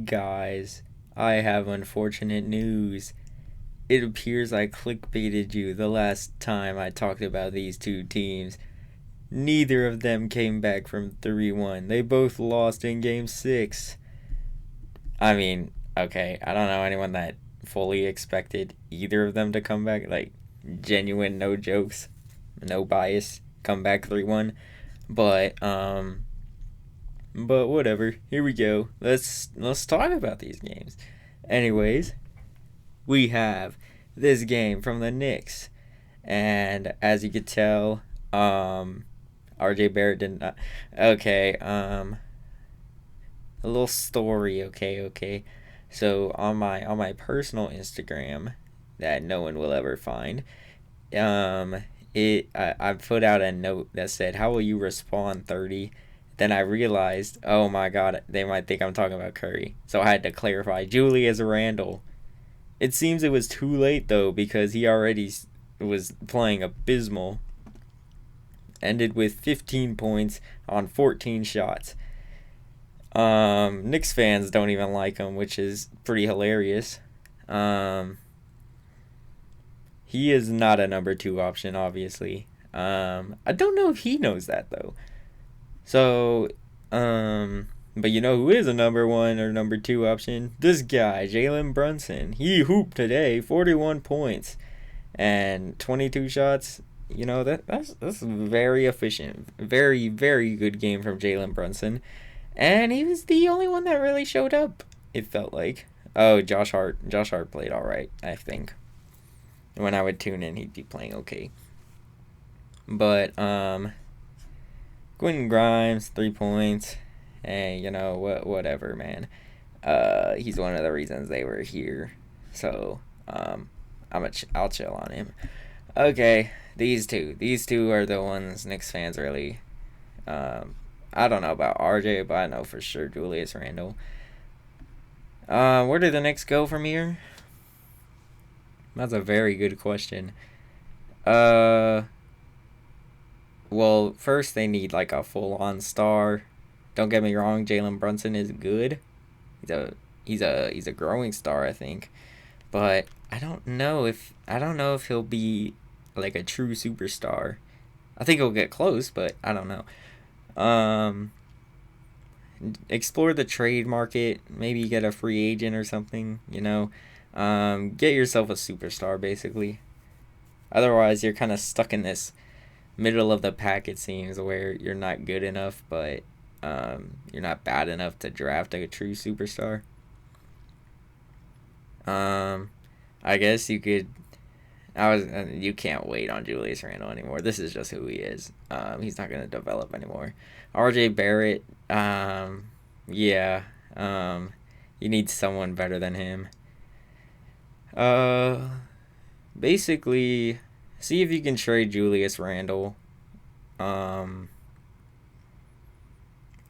Guys, I have unfortunate news. It appears I clickbaited you the last time I talked about these two teams. Neither of them came back from 3-1. They both lost in game 6. I mean, okay, I don't know anyone that fully expected either of them to come back. Like, genuine, no jokes, no bias, come back 3-1. But, but whatever. Here we go. Let's talk about these games. Anyways, we have this game from the Knicks, and as you could tell, RJ Barrett did not. Okay, a little story. Okay. So on my personal Instagram that no one will ever find, um, I put out a note that said, "How will you respond 30?" Then I realized, oh my god, they might think I'm talking about Curry. So I had to clarify Julius Randle. It seems it was too late though because he already was playing abysmal. Ended with 15 points on 14 shots. Knicks fans don't even like him, which is pretty hilarious. Um, he is not a number two option, obviously. I don't know if he knows that though. So, but you know who is a number one or number two option? This guy, Jalen Brunson. He hooped today, 41 points and 22 shots. You know that's very efficient, very good game from Jalen Brunson, and he was the only one that really showed up. It felt like. Oh, Josh Hart played all right. I think when I would tune in, he'd be playing okay. But Quentin Grimes, 3 points. Hey, you know what? Whatever, man. He's one of the reasons they were here. So, I'll chill on him. Okay, these two are the ones Knicks fans really. I don't know about RJ, but I know for sure Julius Randle. Where do the Knicks go from here? That's a very good question. Uh, well, first they need like a full-on star. Don't get me wrong, Jalen Brunson is good. He's a he's a growing star, I think. But I don't know if he'll be like a true superstar. I think he'll get close, but I don't know. Um, Explore the trade market. Maybe get a free agent or something. Get yourself a superstar, basically. Otherwise, you're kind of stuck in this middle of the pack. It seems where you're not good enough, but you're not bad enough to draft a true superstar. Um, I guess you could. You can't wait on Julius Randle anymore. This is just who he is. He's not gonna develop anymore. RJ Barrett. Yeah. You need someone better than him. Uh, Basically, see if you can trade Julius Randle. Um,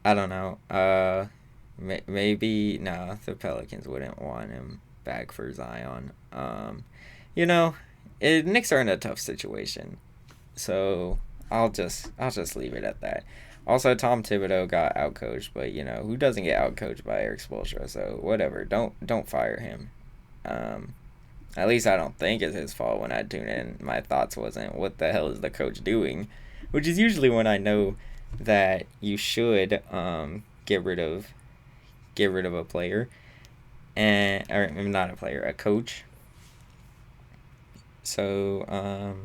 I don't know. Maybe no, the Pelicans wouldn't want him back for Zion. You know, Knicks are in a tough situation, so I'll just leave it at that. Also, Tom Thibodeau got outcoached, but who doesn't get outcoached by Eric Spoelstra? So whatever. Don't fire him. Um, at least I don't think it's his fault. When I tune in, my thoughts wasn't what the hell is the coach doing, which is usually when I know that you should get rid of a player, and or not a player, a coach. So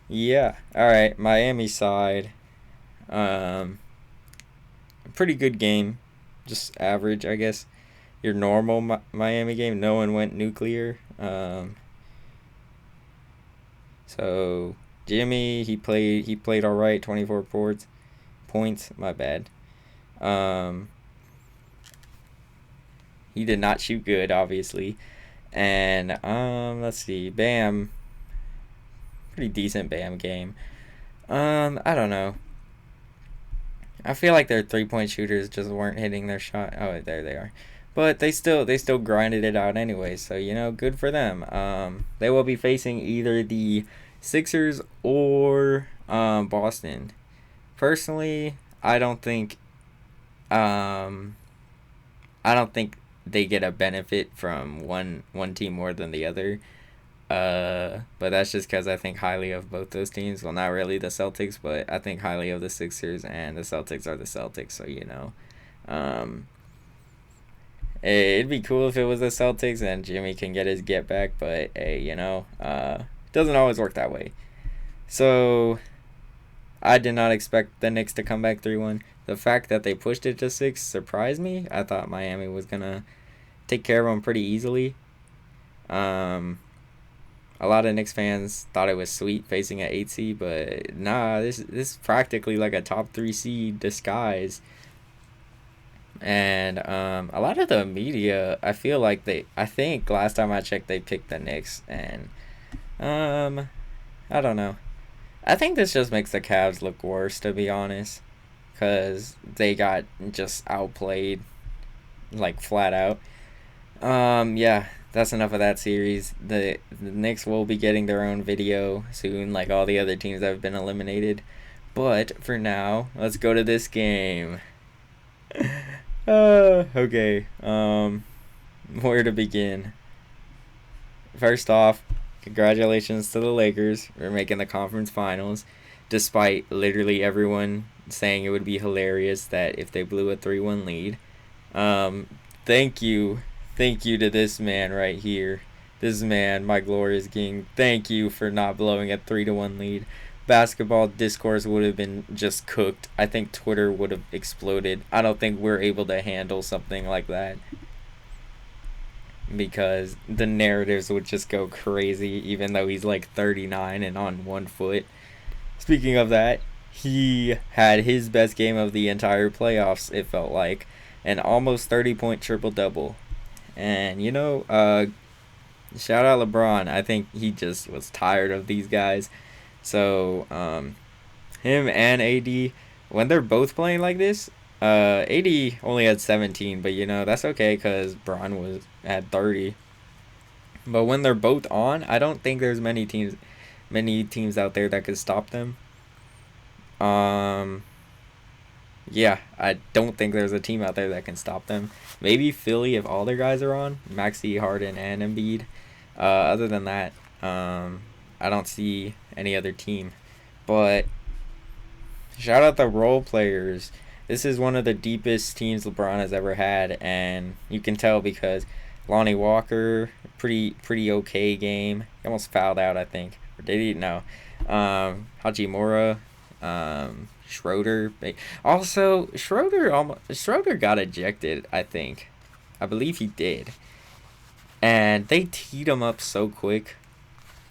yeah, all right, Miami side, um pretty good game, just average, I guess. Your normal Miami game. No one went nuclear. So Jimmy, he played all right. 24 points. My bad. Um, he did not shoot good, obviously. And let's see, Bam, pretty decent Bam game. I don't know. I feel like their 3 point shooters just weren't hitting their shot. Oh, there they are. But they still grinded it out anyway. So good for them. They will be facing either the Sixers or Boston. Personally, I don't think um I don't think they get a benefit from one team more than the other. But that's just because I think highly of both those teams. Well, not really the Celtics, but I think highly of the Sixers, and the Celtics are the Celtics. So um, it'd be cool if it was the Celtics and Jimmy can get his get back. But hey, it doesn't always work that way. So I did not expect the Knicks to come back 3-1. The fact that they pushed it to 6 surprised me. I thought Miami was gonna take care of them pretty easily. A lot of Knicks fans thought it was sweet facing an 8 seed, but nah, this is practically like a top 3 seed disguise. And a lot of the media, I think last time I checked, they picked the Knicks, and I don't know. I think this just makes the Cavs look worse, to be honest, because they got just outplayed, like flat out. Yeah, that's enough of that series. The Knicks will be getting their own video soon, like all the other teams that have been eliminated. But for now, let's go to this game. Okay. Where to begin? First off, congratulations to the Lakers for making the conference finals, despite literally everyone saying it would be hilarious that if they blew a 3-1 lead. Thank you to this man right here. This man, my glorious king. Thank you for not blowing a 3-1 lead. Basketball discourse would have been just cooked. I think Twitter would have exploded. I don't think we're able to handle something like that, because the narratives would just go crazy, even though he's like 39 and on 1 foot. Speaking of that, he had his best game of the entire playoffs, it felt like, an almost 30-point triple-double. And, shout out LeBron. I think he just was tired of these guys. So, him and AD, when they're both playing like this, AD only had 17, but, that's okay because Bron had 30. But when they're both on, I don't think there's many teams out there that could stop them. Yeah, I don't think there's a team out there that can stop them. Maybe Philly if all their guys are on, Maxey, Harden, and Embiid. Other than that, I don't see any other team. But shout out the role players. This is one of the deepest teams LeBron has ever had, and you can tell because Lonnie Walker, pretty okay game. He almost fouled out, I think. Or did he? No. Hachimura, Schroeder. Also, Schroeder got ejected, I think. I believe he did. And they teed him up so quick.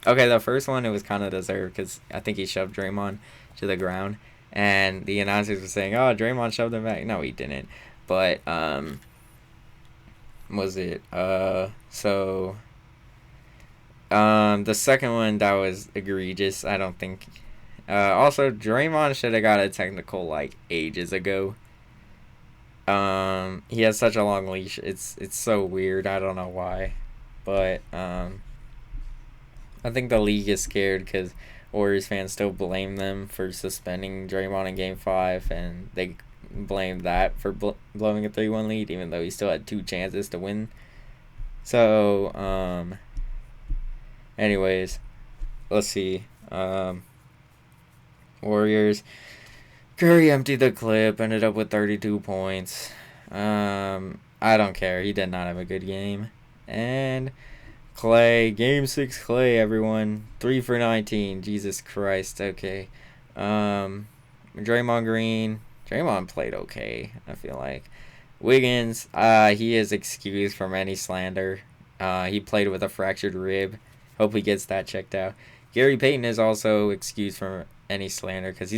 Okay, the first one, it was kind of deserved because I think he shoved Draymond to the ground. And the announcers were saying, oh, Draymond shoved him back. No, he didn't. But, was it? The second one, that was egregious. I don't think... also, Draymond should have got a technical, like, ages ago. He has such a long leash. It's so weird. I don't know why. But, I think the league is scared because Warriors fans still blame them for suspending Draymond in Game 5, and they blame that for blowing a 3-1 lead, even though he still had 2 chances to win. So, anyways, let's see. Warriors. Curry emptied the clip, ended up with 32 points. I don't care. He did not have a good game. And Clay, Game 6 Clay, everyone. 3 for 19. Jesus Christ. Okay. Draymond Green. Draymond played okay, I feel like. Wiggins, he is excused from any slander. He played with a fractured rib. Hope he gets that checked out. Gary Payton is also excused from any slander because he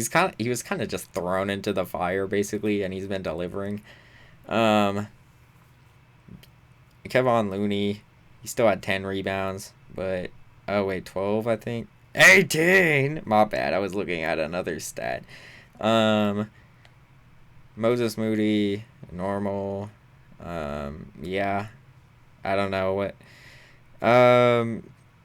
was kind of just thrown into the fire basically, and he's been delivering. Kevon Looney, he still had 10 rebounds, but 12 I think. 18. My bad. I was looking at another stat. Moses Moody, normal. Yeah, I don't know what.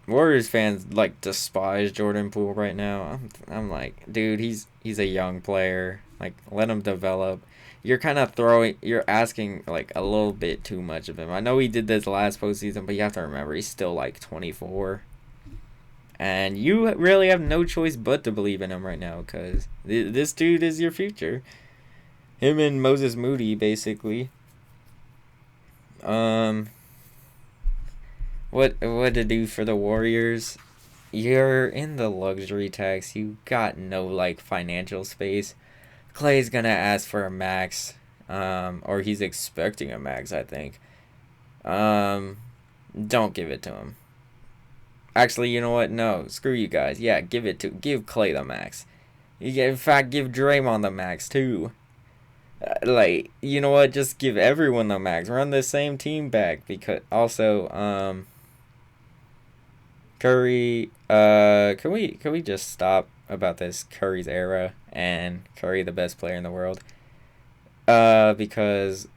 Warriors fans like despise Jordan Poole right now. I'm like, dude, he's a young player. Like, let him develop. you're asking like a little bit too much of him. I know he did this last postseason, but you have to remember he's still like 24. And you really have no choice but to believe in him right now, because this dude is your future. Him and Moses Moody, basically. What to do for the Warriors? You're in the luxury tax. You got no like financial space. Clay's gonna ask for a max, or he's expecting a max, I think. Don't give it to him. Actually, you know what? No, screw you guys. Yeah, give Clay the max. In fact, give Draymond the max too. Like, you know what? Just give everyone the max. Run the same team back, because also, Curry. Can we just stop about this Curry's era and Curry the best player in the world? Because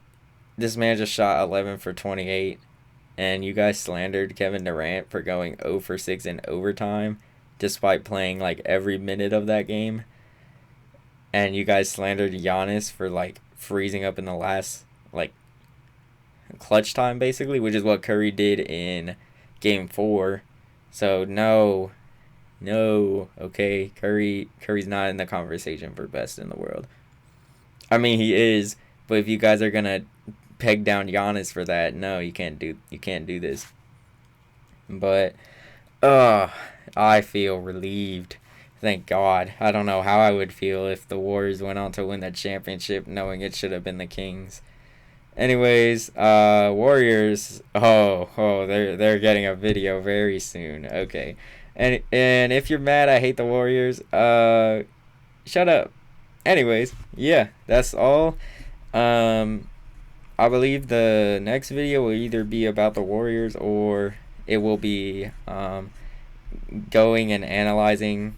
this man just shot 11 for 28, and you guys slandered Kevin Durant for going 0 for 6 in overtime, despite playing like every minute of that game. And you guys slandered Giannis for like freezing up in the last like clutch time, basically, which is what Curry did in Game 4. So no, okay, Curry's not in the conversation for best in the world. I mean, he is, but if you guys are gonna peg down Giannis for that, no, you can't do this. But I feel relieved. Thank God. I don't know how I would feel if the Warriors went on to win that championship, knowing it should have been the Kings. Anyways, Warriors. They're getting a video very soon. Okay, and if you're mad, I hate the Warriors. Shut up. Anyways, yeah, that's all. I believe the next video will either be about the Warriors, or it will be going and analyzing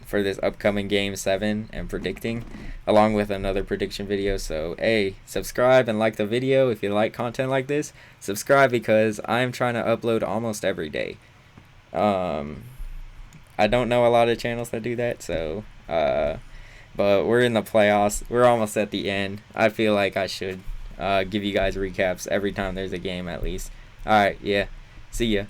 for this upcoming Game 7 and predicting, along with another prediction video. So, hey, subscribe and like the video if you like content like this. Subscribe, because I'm trying to upload almost every day. I don't know a lot of channels that do that, so but we're in the playoffs. We're almost at the end. I feel like I should give you guys recaps every time there's a game, at least. Alright, yeah. See ya.